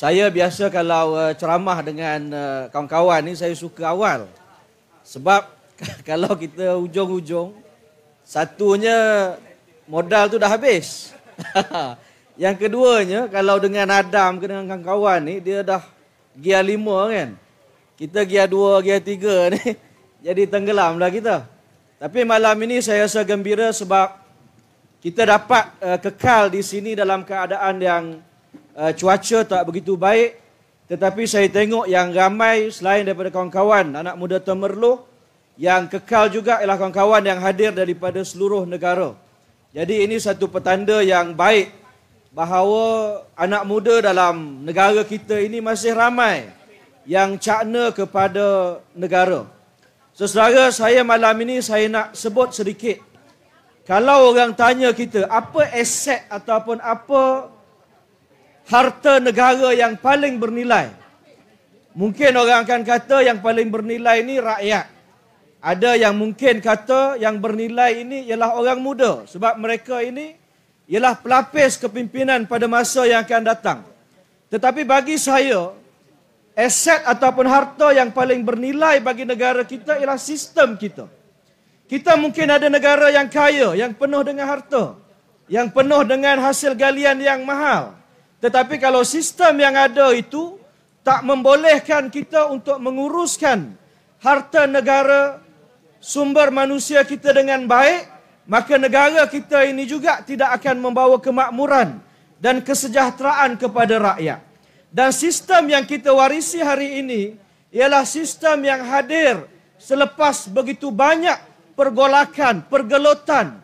Saya biasa kalau ceramah dengan kawan-kawan ni saya suka awal. Sebab kalau kita hujung-hujung, satunya modal tu dah habis. Yang keduanya, kalau dengan Adam ke dengan kawan-kawan ni, dia dah gear 5 kan. Kita gear 2, gear 3 ni, jadi tenggelam lah kita. Tapi malam ini saya rasa gembira sebab kita dapat kekal di sini dalam keadaan yang cuaca tak begitu baik. Tetapi saya tengok yang ramai selain daripada kawan-kawan anak muda Temerloh, yang kekal juga ialah kawan-kawan yang hadir daripada seluruh negara. Jadi ini satu petanda yang baik bahawa anak muda dalam negara kita ini masih ramai yang cakna kepada negara. Saudara, saya malam ini saya nak sebut sedikit. Kalau orang tanya kita apa aset ataupun apa harta negara yang paling bernilai, mungkin orang akan kata yang paling bernilai ini rakyat. Ada yang mungkin kata yang bernilai ini ialah orang muda, sebab mereka ini ialah pelapis kepimpinan pada masa yang akan datang. Tetapi bagi saya, aset ataupun harta yang paling bernilai bagi negara kita ialah sistem kita. Kita mungkin ada negara yang kaya, yang penuh dengan harta, yang penuh dengan hasil galian yang mahal. Tetapi kalau sistem yang ada itu tak membolehkan kita untuk menguruskan harta negara, sumber manusia kita dengan baik, maka negara kita ini juga tidak akan membawa kemakmuran dan kesejahteraan kepada rakyat. Dan sistem yang kita warisi hari ini ialah sistem yang hadir selepas begitu banyak pergolakan, pergelutan,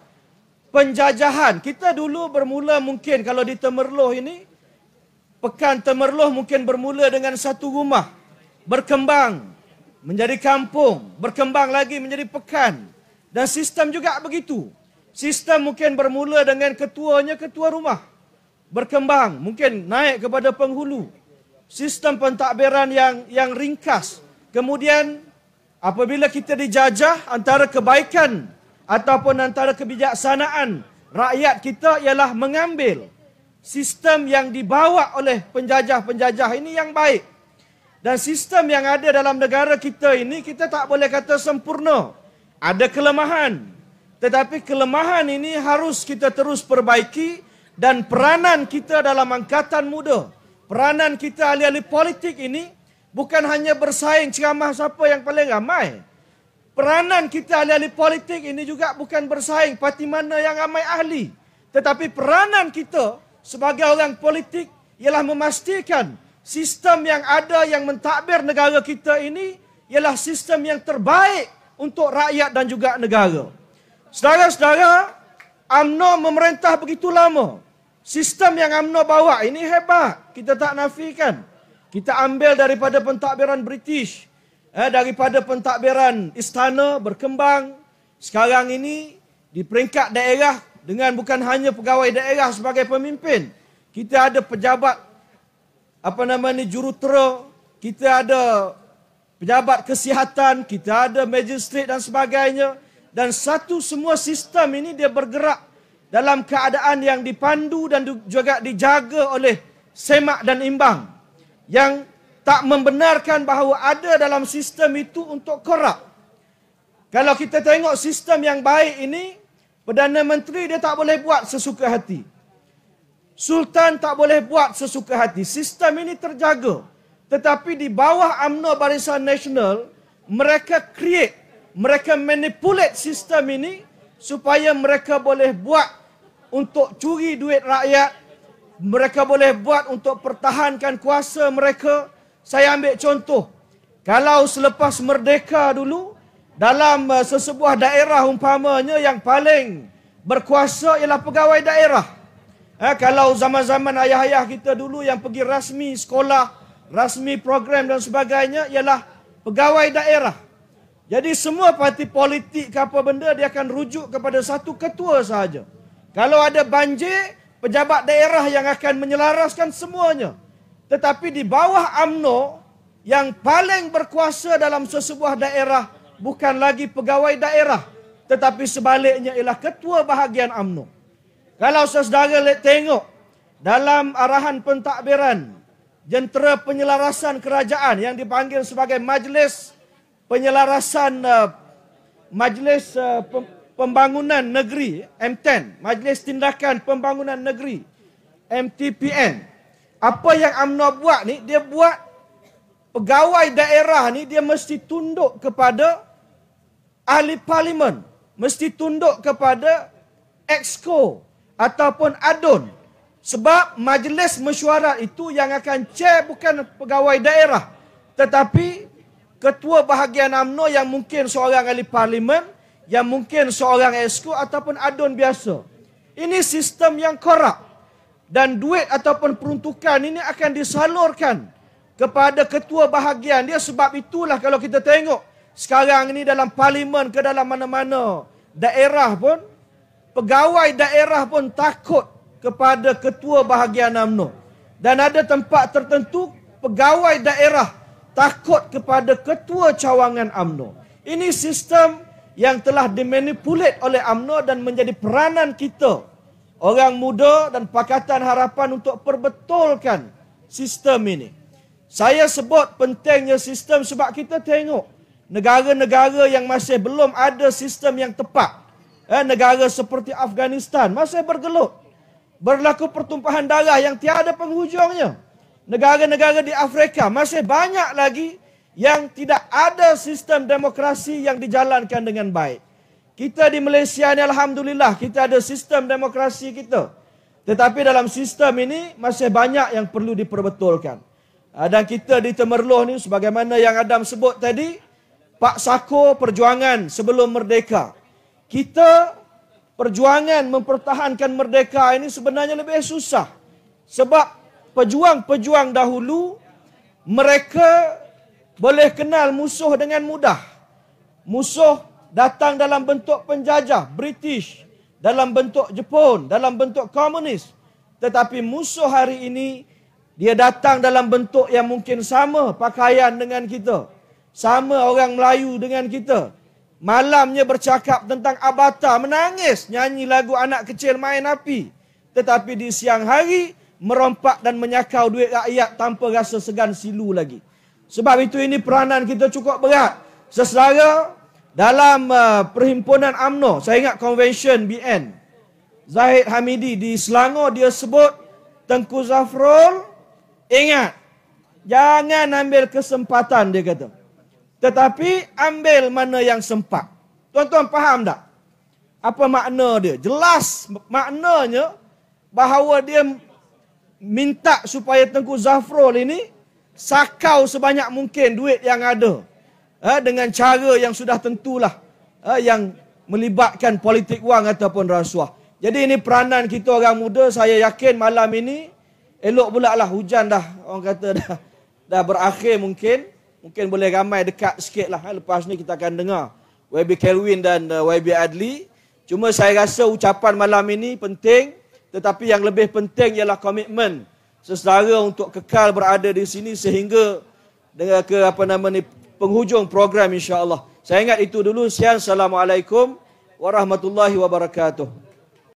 penjajahan. Kita dulu bermula mungkin kalau di Temerloh ini, Pekan Temerloh mungkin bermula dengan satu rumah, berkembang menjadi kampung, berkembang lagi menjadi pekan. Dan sistem juga begitu. Sistem mungkin bermula dengan ketuanya ketua rumah, berkembang, mungkin naik kepada penghulu. Sistem pentadbiran yang ringkas. Kemudian apabila kita dijajah, antara kebaikan ataupun antara kebijaksanaan rakyat kita ialah mengambil sistem yang dibawa oleh penjajah-penjajah ini yang baik. Dan sistem yang ada dalam negara kita ini, kita tak boleh kata sempurna. Ada kelemahan. Tetapi kelemahan ini harus kita terus perbaiki. Dan peranan kita dalam angkatan muda, peranan kita ahli-ahli politik ini, bukan hanya bersaing ceramah siapa yang paling ramai. Peranan kita ahli-ahli politik ini juga bukan bersaing parti mana yang ramai ahli. Tetapi peranan kita sebagai orang politik ialah memastikan sistem yang ada yang mentadbir negara kita ini ialah sistem yang terbaik untuk rakyat dan juga negara. Saudara-saudara, UMNO memerintah begitu lama. Sistem yang UMNO bawa ini hebat. Kita tak nafikan. Kita ambil daripada pentadbiran British, daripada pentadbiran istana berkembang. Sekarang ini di peringkat daerah dengan bukan hanya pegawai daerah sebagai pemimpin. Kita ada pejabat jurutera, kita ada pejabat kesihatan, kita ada magistrate dan sebagainya. Dan semua sistem ini dia bergerak dalam keadaan yang dipandu dan juga dijaga oleh semak dan imbang. Yang tak membenarkan bahawa ada dalam sistem itu untuk korup. Kalau kita tengok sistem yang baik ini, Perdana Menteri dia tak boleh buat sesuka hati. Sultan tak boleh buat sesuka hati. Sistem ini terjaga. Tetapi di bawah UMNO Barisan Nasional, mereka mereka manipulate sistem ini supaya mereka boleh buat untuk curi duit rakyat. Mereka boleh buat untuk pertahankan kuasa mereka. Saya ambil contoh. Kalau selepas merdeka dulu, dalam sesebuah daerah umpamanya yang paling berkuasa ialah pegawai daerah. Kalau zaman-zaman ayah-ayah kita dulu yang pergi rasmi sekolah, rasmi program dan sebagainya ialah pegawai daerah. Jadi semua parti politik ke apa benda dia akan rujuk kepada satu ketua sahaja. Kalau ada banjir, pejabat daerah yang akan menyelaraskan semuanya. Tetapi di bawah UMNO, yang paling berkuasa dalam sesebuah daerah bukan lagi pegawai daerah, tetapi sebaliknya ialah ketua bahagian UMNO. Kalau saudara tengok dalam arahan pentadbiran jentera penyelarasan kerajaan yang dipanggil sebagai Majlis Penyelarasan Pembangunan Negeri M10, Majlis Tindakan Pembangunan Negeri MTPN. Apa yang UMNO buat ni, dia buat pegawai daerah ni dia mesti tunduk kepada ahli parlimen, mesti tunduk kepada exco ataupun adun. Sebab majlis mesyuarat itu yang akan chair bukan pegawai daerah, tetapi ketua bahagian UMNO yang mungkin seorang ahli parlimen, yang mungkin seorang exco ataupun adun biasa. Ini sistem yang korup. Dan duit ataupun peruntukan ini akan disalurkan kepada ketua bahagian dia. Sebab itulah kalau kita tengok sekarang ini dalam parlimen ke dalam mana-mana daerah pun, pegawai daerah pun takut kepada ketua bahagian UMNO. Dan ada tempat tertentu pegawai daerah takut kepada ketua cawangan UMNO. Ini sistem yang telah dimanipulate oleh UMNO dan menjadi peranan kita, orang muda dan Pakatan Harapan, untuk perbetulkan sistem ini. Saya sebut pentingnya sistem sebab kita tengok negara-negara yang masih belum ada sistem yang tepat. Negara seperti Afghanistan masih bergelut. Berlaku pertumpahan darah yang tiada penghujungnya. Negara-negara di Afrika masih banyak lagi yang tidak ada sistem demokrasi yang dijalankan dengan baik. Kita di Malaysia ni alhamdulillah kita ada sistem demokrasi kita. Tetapi dalam sistem ini masih banyak yang perlu diperbetulkan. Dan kita di Temerloh ni sebagaimana yang Adam sebut tadi, Pak Sako perjuangan sebelum merdeka. Kita perjuangan mempertahankan merdeka ini sebenarnya lebih susah. Sebab pejuang-pejuang dahulu mereka boleh kenal musuh dengan mudah. Musuh datang dalam bentuk penjajah, British, dalam bentuk Jepun, dalam bentuk komunis. Tetapi musuh hari ini, dia datang dalam bentuk yang mungkin sama pakaian dengan kita. Sama orang Melayu dengan kita. Malamnya bercakap tentang Abata, menangis, nyanyi lagu anak kecil main api. Tetapi di siang hari, merompak dan menyakau duit rakyat tanpa rasa segan silu lagi. Sebab itu ini peranan kita cukup berat. Sesedara dalam perhimpunan UMNO, saya ingat convention BN, Zahid Hamidi di Selangor, dia sebut Tengku Zafrul, ingat, jangan ambil kesempatan, dia kata. Tetapi ambil mana yang sempat. Tuan-tuan faham tak? Apa makna dia? Jelas maknanya bahawa dia minta supaya Tengku Zafrul ini sakau sebanyak mungkin duit yang ada. Dengan cara yang sudah tentulah. Yang melibatkan politik wang ataupun rasuah. Jadi ini peranan kita orang muda. Saya yakin malam ini elok pula lah hujan dah. Orang kata dah berakhir mungkin. Mungkin boleh ramai dekat sikit lah. Lepas ni kita akan dengar YB Kelvin dan YB Adli. Cuma saya rasa ucapan malam ini penting. Tetapi yang lebih penting ialah komitmen sesedara untuk kekal berada di sini sehingga dengan ke penghujung program insya-Allah. Saya ingat itu dulu. Assalamualaikum warahmatullahi wabarakatuh.